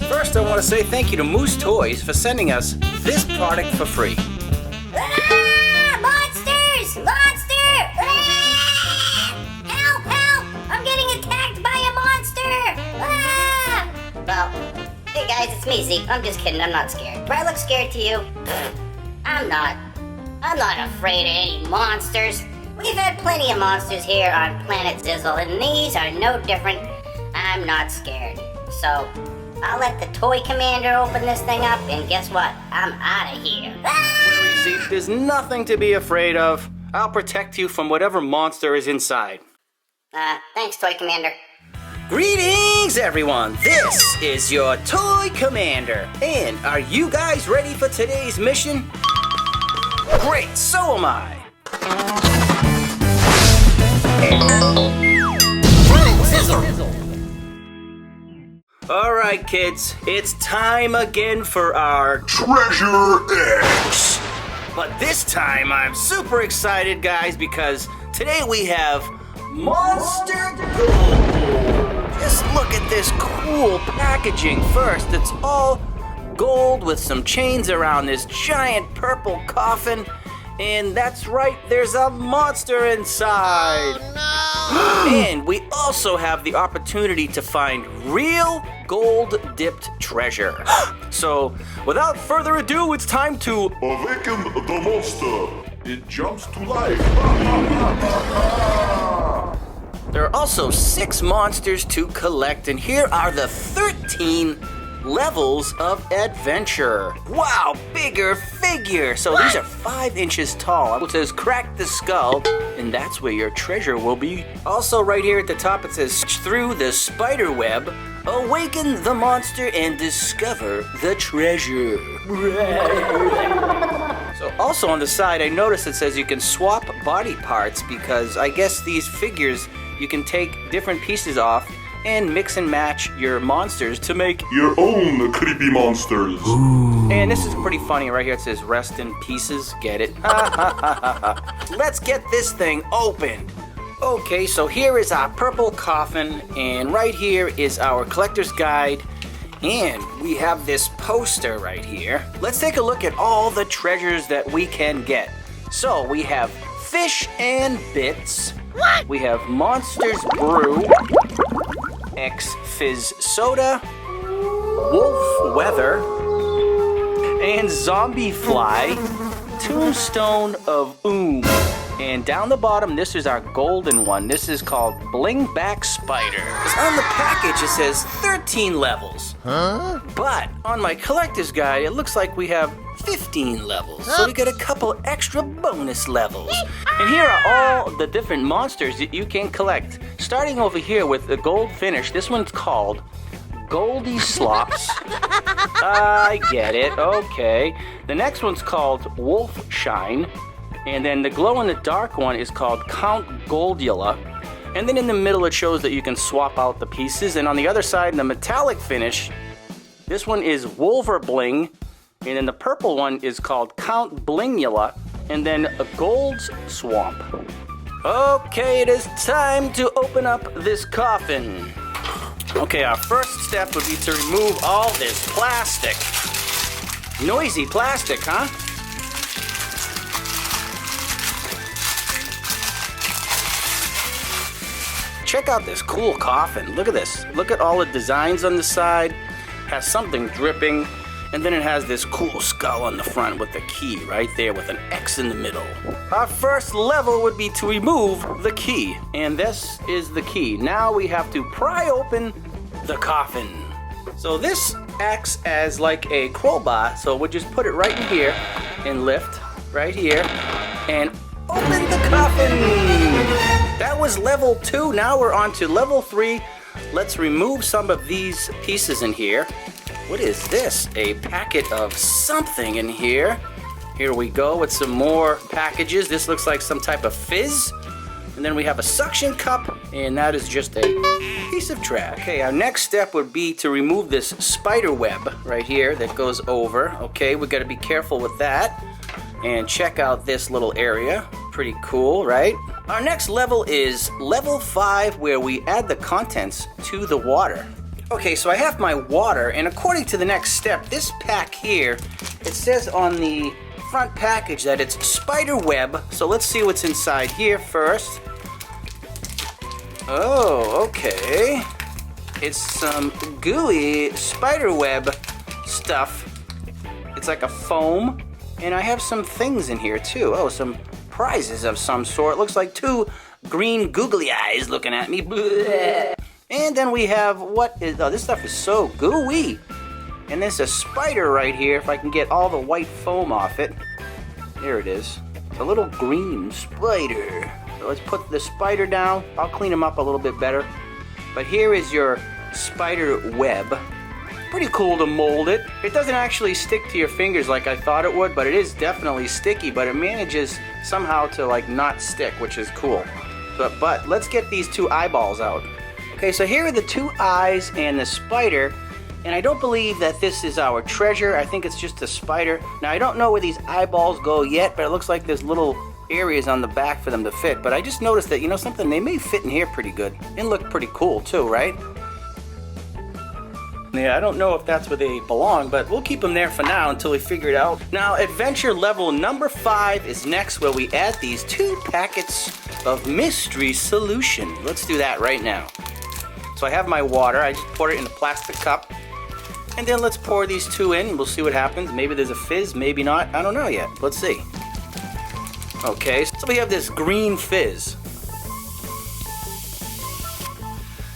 First, I want to say thank you to Moose Toys for sending us this product for free. Ah! Monsters! Monster! Ah! Help! Help! I'm getting attacked by a monster! Ah! Well, hey guys, it's me, Zeke. I'm just kidding. I'm not scared. Do I look scared to you? I'm not. I'm not afraid of any monsters. We've had plenty of monsters here on Planet Zizzle, and these are no different. I'm not scared. So, I'll let the toy commander open this thing up, and guess what? I'm out of here. Worry, Zeke, there's nothing to be afraid of. I'll protect you from whatever monster is inside. Thanks, toy commander. Greetings, everyone! This is your Toy Commander. And are you guys ready for today's mission? Great, so am I. Alright, kids, it's time again for our Treasure X! But this time I'm super excited, guys, because today we have Monster Gold! Just look at this cool packaging first. It's all gold with some chains around this giant purple coffin. And that's right, there's a monster inside. Oh, no! And we also have the opportunity to find real gold-dipped treasure. So, without further ado, it's time to Awaken the monster! It jumps to life! There are also 6 monsters to collect, and here are the 13 levels of adventure. Wow, bigger figure. So these are 5 inches tall. It says crack the skull, and that's where your treasure will be. Also right here at the top it says through the spider web, awaken the monster and discover the treasure. So also on the side I noticed it says you can swap body parts, because I guess these figures you can take different pieces off and mix and match your monsters to make your own creepy monsters. And this is pretty funny right here. It says rest in pieces. Get it? Let's get this thing opened. Okay, so here is our purple coffin, and right here is our collector's guide, and we have this poster right here. Let's take a look at all the treasures that we can get. So we have fish and bits. What? We have Monsters Brew, X Fizz Soda, Wolf Weather, and Zombie Fly, Tombstone of Oom. And down the bottom, this is our golden one. This is called Bling Back Spider. On the package, it says 13 levels. Huh? But on my collector's guide, it looks like we have 15 levels. So we get a couple extra bonus levels. And here are all the different monsters that you can collect. Starting over here with the gold finish, this one's called Goldie Slops. I get it, okay. The next one's called Wolf Shine. And then the glow-in-the-dark one is called Count Goldula. And then in the middle it shows that you can swap out the pieces. And on the other side, the metallic finish, this one is Wolver Bling. And then the purple one is called Count Blingula. And then a Gold's Swamp. Okay, it is time to open up this coffin. Okay, our first step would be to remove all this plastic. Noisy plastic, huh? Check out this cool coffin. Look at this. Look at all the designs on the side. Has something dripping. And then it has this cool skull on the front with the key right there with an X in the middle. Our first level would be to remove the key. And this is the key. Now we have to pry open the coffin. So this acts as like a crowbar. So we'll just put it right in here and lift right here and open the coffin. That was level 2. Now we're on to level 3. Let's remove some of these pieces in here. What is this? A packet of something in here. Here we go with some more packages. This looks like some type of fizz. And then we have a suction cup, and that is just a piece of trash. Okay, our next step would be to remove this spider web right here that goes over. Okay, we gotta be careful with that. And check out this little area. Pretty cool, right? Our next level is level 5, where we add the contents to the water. Okay, so I have my water, and according to the next step, this pack here, it says on the front package that it's spider web. So let's see what's inside here first. Oh, okay. It's some gooey spider web stuff. It's like a foam, and I have some things in here too. Oh, some prizes of some sort. Looks like 2 green googly eyes looking at me. Blech. And then we have, what is, oh, this stuff is so gooey. And there's a spider right here, if I can get all the white foam off it. There it is. It's a little green spider. So let's put the spider down. I'll clean him up a little bit better. But here is your spider web. Pretty cool to mold it. It doesn't actually stick to your fingers like I thought it would, but it is definitely sticky, but it manages somehow to like not stick, which is cool. But let's get these 2 eyeballs out. Okay, so here are the 2 eyes and the spider, and I don't believe that this is our treasure. I think it's just a spider. Now, I don't know where these eyeballs go yet, but it looks like there's little areas on the back for them to fit. But I just noticed that, you know something, they may fit in here pretty good and look pretty cool too, right? Yeah, I don't know if that's where they belong, but we'll keep them there for now until we figure it out. Now, adventure level number 5 is next, where we add these 2 packets of mystery solution. Let's do that right now. So I have my water. I just poured it in a plastic cup. And then let's pour these 2 in, and we'll see what happens. Maybe there's a fizz, maybe not. I don't know yet. Let's see. Okay, so we have this green fizz.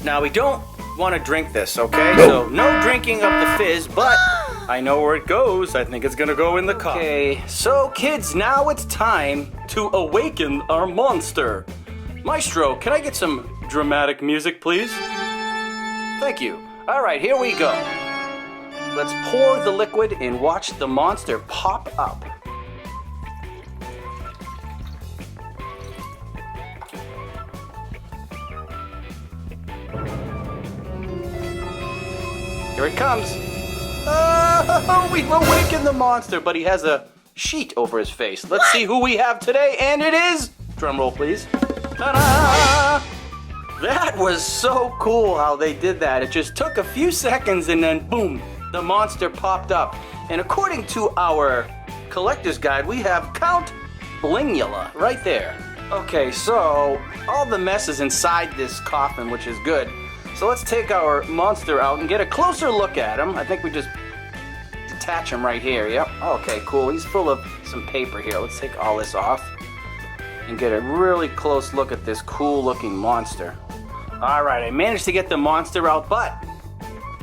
Now, we don't want to drink this, okay? So no drinking of the fizz, but I know where it goes. I think it's gonna go in the cup. Okay, so kids, now it's time to awaken our monster. Maestro, can I get some dramatic music, please? Thank you. All right, here we go. Let's pour the liquid and watch the monster pop up. Here it comes. Oh, we've awakened the monster, but he has a sheet over his face. Let's see who we have today, and it is... Drum roll, please. Ta-da! That was so cool how they did that. It just took a few seconds, and then boom, the monster popped up. And according to our collector's guide, we have Count Blingula right there. Okay, so all the mess is inside this coffin, which is good. So let's take our monster out and get a closer look at him. I think we just detach him right here. Yep. Okay, cool. He's full of some paper here. Let's take all this off and get a really close look at this cool looking monster. All right, I managed to get the monster out, but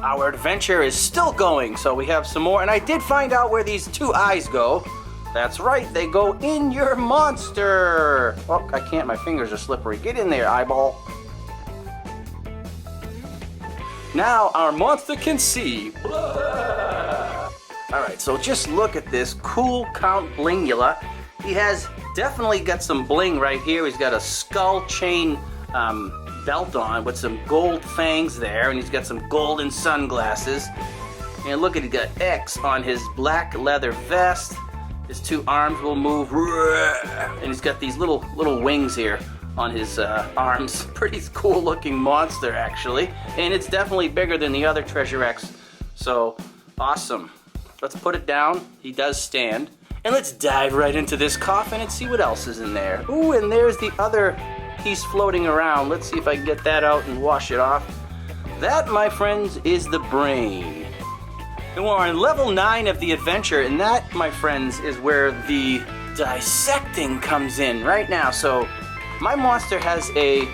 our adventure is still going. So we have some more, and I did find out where these 2 eyes go. That's right, they go in your monster. Oh, I can't. My fingers are slippery. Get in there, eyeball. Now our monster can see. Alright, so just look at this cool Count Blingula. He has definitely got some bling right here. He's got a skull chain belt on with some gold fangs there, and he's got some golden sunglasses. And look at, he's got X on his black leather vest. His 2 arms will move, and he's got these little wings here on his arms. Pretty cool looking monster, actually, and it's definitely bigger than the other Treasure X, so awesome. Let's put it down. He does stand, and let's dive right into this coffin and see what else is in there. Ooh, and there's the other piece floating around. Let's see if I can get that out and wash it off. That, my friends, is the brain. And we're on level 9 of the adventure, and that, my friends, is where the dissecting comes in right now. So my monster has a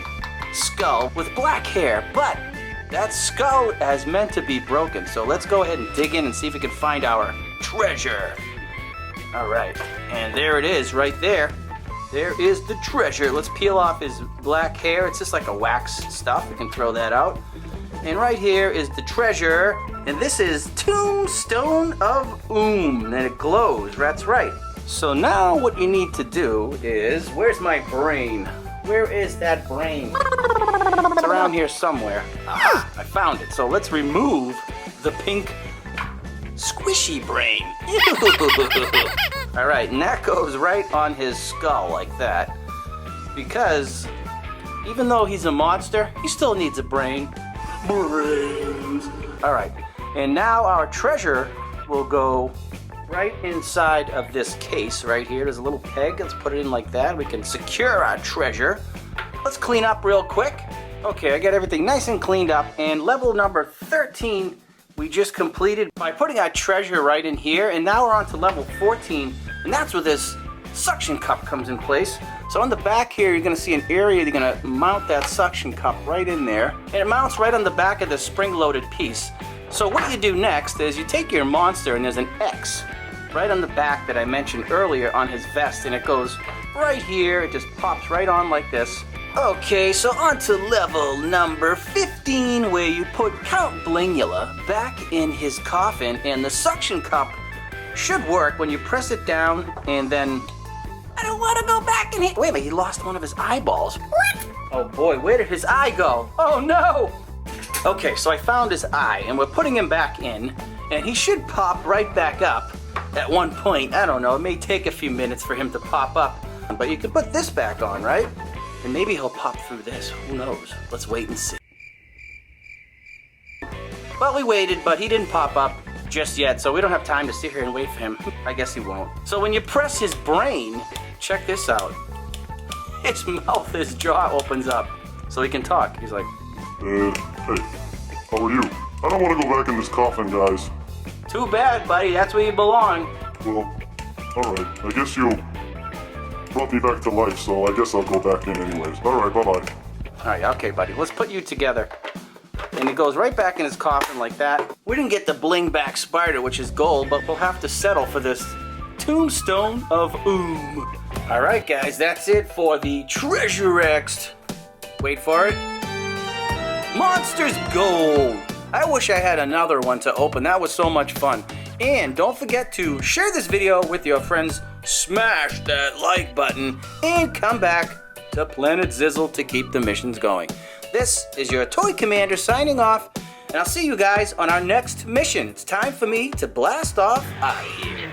skull with black hair, but that skull is meant to be broken. So let's go ahead and dig in and see if we can find our treasure. All right, and there it is right there. There is the treasure. Let's peel off his black hair. It's just like a wax stuff. We can throw that out. And right here is the treasure. And this is Tombstone of and it glows. That's right. So now what you need to do is, where's my brain? Where is that brain? It's around here somewhere. Aha, I found it. So let's remove the pink squishy brain. All right, and that goes right on his skull like that. because even though he's a monster, he still needs a brain. Brains. All right, and now our treasure will go right inside of this case right here. There's a little peg. Let's put it in like that. We can secure our treasure. Let's clean up real quick. Okay, I got everything nice and cleaned up, and level number 13 we just completed by putting our treasure right in here, and now we're on to level 14, and that's where this suction cup comes in place. So on the back here, you're gonna see an area you're gonna mount that suction cup right in there, and it mounts right on the back of the spring-loaded piece. So what you do next is you take your monster, and there's an X right on the back that I mentioned earlier on his vest, and it goes right here. It just pops right on like this. Okay, so on to level number 15, where you put Count Blingula back in his coffin, and the suction cup should work when you press it down, and then... I don't want to go back in here. Wait a minute, he lost one of his eyeballs. What? Oh boy, where did his eye go? Oh no! Okay, so I found his eye, and we're putting him back in, and he should pop right back up at one point. I don't know, it may take a few minutes for him to pop up, but you can put this back on, right? And maybe he'll pop through this, who knows? Let's wait and see. Well, we waited, but he didn't pop up just yet, so we don't have time to sit here and wait for him. I guess he won't. So when you press his brain, check this out. His mouth, his jaw opens up, so he can talk. He's like, hey, how are you? I don't want to go back in this coffin, guys. too bad, buddy, that's where you belong. Well, alright, I guess you brought me back to life, so I guess I'll go back in anyways. Alright, bye-bye. Alright, okay, buddy, let's put you together. And he goes right back in his coffin like that. We didn't get the bling back spider, which is gold, but we'll have to settle for this tombstone of Oom. Alright, guys, that's it for the Treasure X. Wait for it. Monsters Gold. I wish I had another one to open. That was so much fun. And don't forget to share this video with your friends, smash that like button, and come back to Planet Zizzle to keep the missions going. This is your Toy Commander signing off, and I'll see you guys on our next mission. It's time for me to blast off out of here.